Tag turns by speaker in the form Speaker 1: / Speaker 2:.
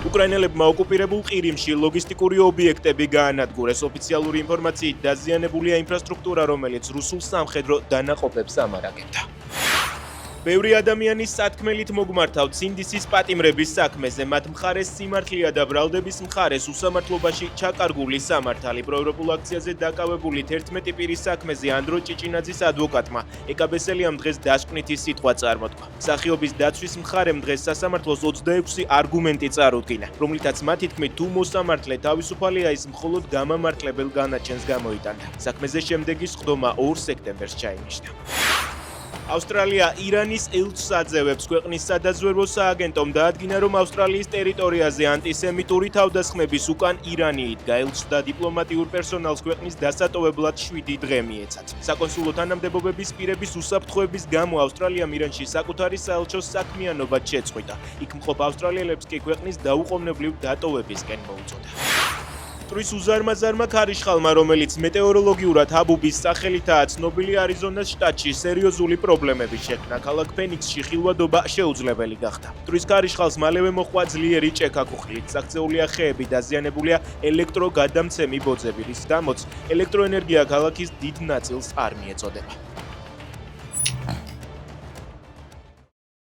Speaker 1: უკრაინელებმა ოკუპირებულ ყირიმში ლოგისტიკური ობიექტები გაანადგურეს. ოფიციალური ინფორმაციით დაზიანებულია ინფრასტრუქტურა, რომელიც რუსულ სამხედრო დანაყოფებს ამარაგებდა. ბევრი ადამიანის სათქმელით მოგმართავთ სინდისის პატიმრების საქმეზე. მათ მხარეს სიმართლეა და ბრალდების მხარეს უსამართლობაში ჩაკარგული სამართალი. პროევროპულ აქციაზე დაკავებული 11 პირის საქმეზე ანდრო ჭიჭინაძის ადვოკატმა ეკაბესელიამ დღეს დასკვნითი სიტყვა წარმოთქვა. მსახიობის დაცვის მხარემ დღეს სასამართლოს 26 არგუმენტი წარუდგინა, რომლითაც მათი თქმით თუ მოსამართლე თავისუფალია, ის მხოლოდ გამამართლებელ განაჩენს გამოიტანდა. საქმეზე შემდეგი სხდომა 2 სექტემბერს ჩაინიშნა. ავსტრალია ირანის ელჩს აძევებს. ქვეყნის სადაზვერვო სააგენტომ დაადგინა, რომ ავსტრალიის ტერიტორიაზე ანტისემიტური თავდასხმების უკან ირანი იდგა. ელჩს და დიპლომატიურ პერსონალს ქვეყნის დასატოვებლად 7 დღე მიეცათ. საკონსულო თანამდებობების პირების უსაფრთხოების გამო ავსტრალიამ ირანში საკუთარი საელჩოს საქმიანობა შეწყვიტა. იქ მყოფ ავსტრალიელებს კი ქვეყნის დაუყოვნებლივ დატოვებისკენ მოუწოდა. ტყვის უზარმაზარმა ქარიშხალმა, რომელიც მეტეოროლოგიურად ჰაბუბის სახელითაა ცნობილი, არიზონას შტატში სერიოზული პრობლემები შექმნა. ქალაქ ფენიქსში ხილვადობა შეუძლებელი გახდა. ტყვის ქარიშხალს მალევე მოჰყვა ძლიერი ჭექა-ქუხილით. საქცეულია ხეები, დაზიანებულია ელექტროგადამცემი ბოძები, რის გამოც ელექტროენერგია ქალაქის დიდ ნაწილს არ მიეწოდება.